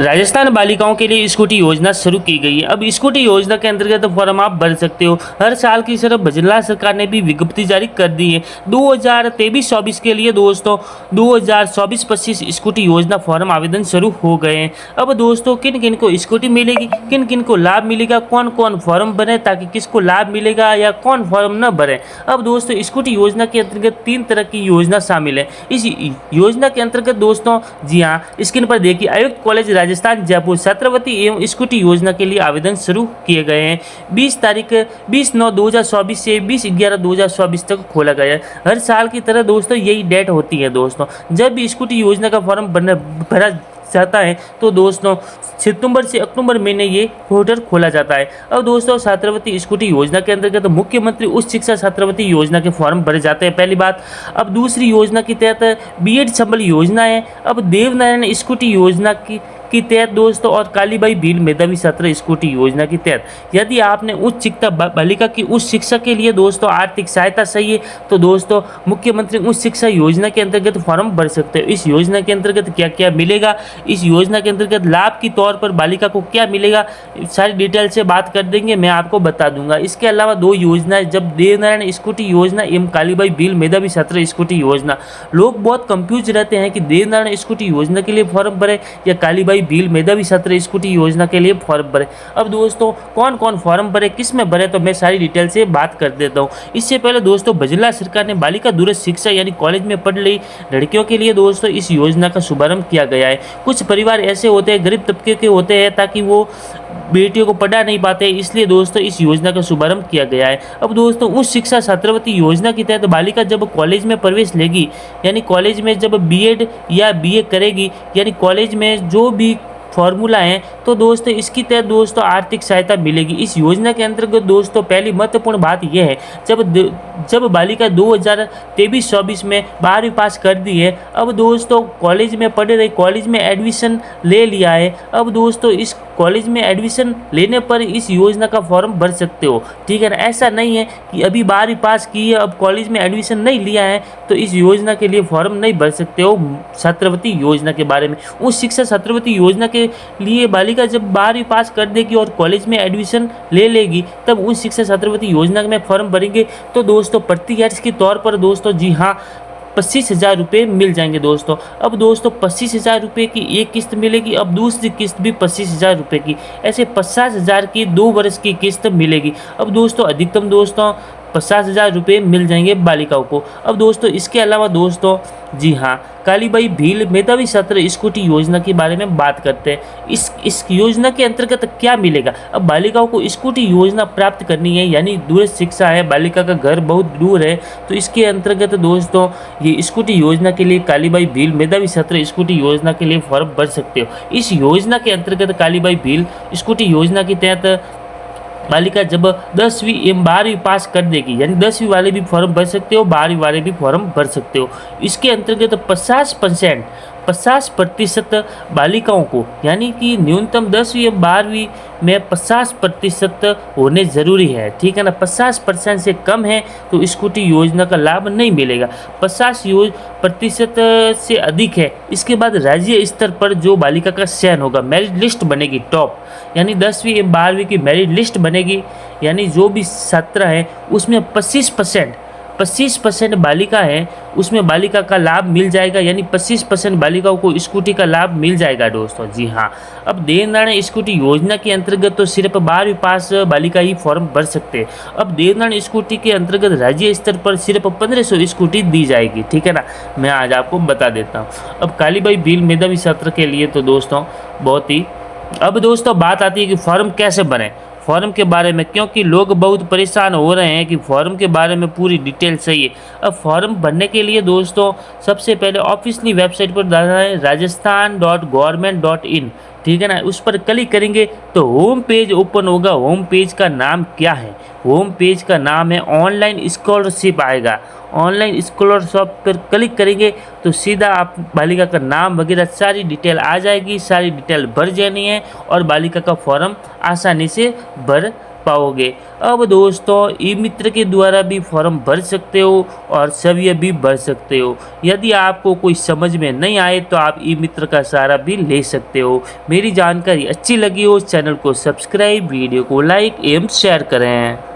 राजस्थान बालिकाओं के लिए स्कूटी योजना शुरू की गई है। अब स्कूटी योजना के अंतर्गत फॉर्म आप भर सकते हो। हर साल की तरह बजला सरकार ने भी विज्ञप्ति जारी कर दी है। 2023-24 के लिए दोस्तों 2024-25 स्कूटी योजना फॉर्म आवेदन शुरू हो गए हैं। अब दोस्तों किन किन को स्कूटी मिलेगी, किन किन को लाभ मिलेगा, कौन कौन फॉर्म भरे ताकि किसको लाभ मिलेगा या कौन फॉर्म न भरे। अब दोस्तों स्कूटी योजना के अंतर्गत 3 तरह की योजना शामिल है। इस योजना के अंतर्गत दोस्तों जी हाँ, स्क्रीन पर देखिए, आयुक्त कॉलेज राजस्थान जयपुर छात्रवृत्ति एवं स्कूटी योजना के लिए आवेदन शुरू किए गए हैं। 20/9/2024 से 20/11/2024 तक खोला गया है। हर साल की तरह दोस्तों यही डेट होती है दोस्तों, जब भी स्कूटी योजना का फॉर्म भरा जाता है तो दोस्तों सितंबर से अक्टूबर महीने ये पोर्टल खोला जाता है। अब दोस्तों छात्रवृत्ति स्कूटी योजना के अंतर्गत मुख्यमंत्री उच्च शिक्षा छात्रवृत्ति योजना के फॉर्म भरे जाते हैं, पहली बात। अब दूसरी योजना के तहत बीएड संबल योजना है। अब देवनारायण स्कूटी योजना की तहत दोस्तों और कालीबाई भील मेधावी छात्र स्कूटी योजना के तहत यदि आपने उच्च शिक्षा बालिका की उच्च शिक्षा के लिए दोस्तों आर्थिक सहायता चाहिए तो दोस्तों मुख्यमंत्री उच्च शिक्षा योजना के अंतर्गत फॉर्म भर सकते हो। इस योजना के अंतर्गत क्या क्या मिलेगा, इस योजना के अंतर्गत लाभ के तौर पर बालिका को क्या मिलेगा, सारी डिटेल से बात कर देंगे, मैं आपको बता दूंगा। इसके अलावा 2 योजनाएं, जब देवनारायण स्कूटी योजना एवं कालीबाई भील मेधावी छात्र स्कूटी योजना। लोग बहुत कंफ्यूज रहते हैं कि देवनारायण स्कूटी योजना के लिए फॉर्म भरे या कालीबाई भील मेधावी छात्र स्कूटी योजना के लिए फॉर्म भरे। अब दोस्तों कौन कौन फॉर्म भरे, किस में भरे, तो मैं सारी डिटेल से बात कर देता हूँ। इससे पहले दोस्तों बजला सरकार ने बालिका दूरस्थ शिक्षा यानी कॉलेज में पढ़ रही लड़कियों के लिए दोस्तों इस योजना का शुभारंभ किया गया है। कुछ परिवार ऐसे होते हैं, गरीब तबके के होते हैं, ताकि वो बेटियों को पढ़ा नहीं पाते, इसलिए दोस्तों इस योजना का शुभारंभ किया गया है। अब दोस्तों उच्च शिक्षा छात्रवृत्ति योजना के तहत बालिका जब कॉलेज में प्रवेश लेगी यानी कॉलेज में जब बीएड या बीए करेगी यानी कॉलेज में जो भी फॉर्मूला है तो दोस्तों इसकी तहत दोस्तों आर्थिक सहायता मिलेगी। इस योजना के अंतर्गत दोस्तों पहली महत्वपूर्ण बात यह है, जब बालिका 2023-24 में 12वीं पास कर दी है, अब दोस्तों कॉलेज में पढ़ रही, कॉलेज में एडमिशन ले लिया है, अब दोस्तों इस कॉलेज में एडमिशन लेने पर इस योजना का फॉर्म भर सकते हो, ठीक है ना। ऐसा नहीं है कि अभी 12वीं पास की है, अब कॉलेज में एडमिशन नहीं लिया है तो इस योजना के लिए फॉर्म नहीं भर सकते हो। छात्रवृत्ति योजना के बारे में, उस शिक्षा छात्रवृत्ति योजना के लिए बालिका जब 12वीं पास कर देगी और कॉलेज में एडमिशन ले लेगी तब उस शिक्षा छात्रवृत्ति योजना में फॉर्म भरेंगे तो दोस्तों प्रति वर्ष के तौर पर दोस्तों जी हाँ 25,000 रुपये मिल जाएंगे दोस्तों। अब दोस्तों 25,000 रुपये की एक किस्त मिलेगी, अब दूसरी किस्त भी 25,000 रुपये की, ऐसे 50,000 की 2 वर्ष की किस्त मिलेगी। अब दोस्तों अधिकतम दोस्तों 50,000 रुपये मिल जाएंगे बालिकाओं को। अब दोस्तों इसके अलावा दोस्तों जी हाँ कालीबाई भील मेधावी छात्र स्कूटी योजना के बारे में बात करते हैं। इस योजना के अंतर्गत क्या मिलेगा। अब बालिकाओं को स्कूटी योजना प्राप्त करनी है यानी दूरस्थ शिक्षा है, बालिका का घर बहुत दूर है, तो इसके अंतर्गत दोस्तों ये स्कूटी योजना के लिए कालीबाई भील मेधावी छात्र स्कूटी योजना के लिए फॉर्म भर सकते हो। इस योजना के अंतर्गत कालीबाई भील स्कूटी योजना के तहत बालिका जब 10वीं एवं 12वीं पास कर देगी यानी 10वीं वाले भी फॉर्म भर सकते हो, 12वीं वाले भी फॉर्म भर सकते हो। इसके अंतर्गत 50% बालिकाओं को यानी कि न्यूनतम 10वीं या 12वीं में 50% होने ज़रूरी है, ठीक है ना। 50% से कम है तो स्कूटी योजना का लाभ नहीं मिलेगा। 50% से अधिक है, इसके बाद राज्य स्तर पर जो बालिका का चयन होगा, मेरिट लिस्ट बनेगी टॉप, यानी 10वीं या 12वीं की मेरिट लिस्ट बनेगी, यानी जो भी छात्र है उसमें 25% बालिका है, उसमें बालिका का लाभ मिल जाएगा, यानी 25% बालिकाओं को स्कूटी का लाभ मिल जाएगा दोस्तों जी हाँ। अब देवनारायण स्कूटी योजना के अंतर्गत तो सिर्फ 12वीं पास बालिका ही फॉर्म भर सकते हैं। अब देवनारायण स्कूटी के अंतर्गत राज्य स्तर पर सिर्फ 1500 स्कूटी दी जाएगी, ठीक है ना, मैं आज आपको बता देता हूँ। अब कालीबाई भील मेधावी छात्र के लिए तो दोस्तों बहुत ही, अब दोस्तों बात आती है कि फॉर्म कैसे भरें, फॉर्म के बारे में, क्योंकि लोग बहुत परेशान हो रहे हैं कि फॉर्म के बारे में पूरी डिटेल चाहिए। अब फॉर्म भरने के लिए दोस्तों सबसे पहले ऑफिशियली वेबसाइट पर जाना है rajasthan.government.in, ठीक है ना। उस पर क्लिक करेंगे तो होम पेज ओपन होगा। होम पेज का नाम क्या है, होम पेज का नाम है ऑनलाइन स्कॉलरशिप आएगा। ऑनलाइन स्कॉलरशिप पर क्लिक करेंगे तो सीधा आप बालिका का नाम वगैरह सारी डिटेल आ जाएगी, सारी डिटेल भर जानी है और बालिका का फॉर्म आसानी से भर पाओगे। अब दोस्तों ई मित्र के द्वारा भी फॉर्म भर सकते हो और सभी भी भर सकते हो। यदि आपको कोई समझ में नहीं आए तो आप ई मित्र का सहारा भी ले सकते हो। मेरी जानकारी अच्छी लगी हो चैनल को सब्सक्राइब, वीडियो को लाइक एवं शेयर करें।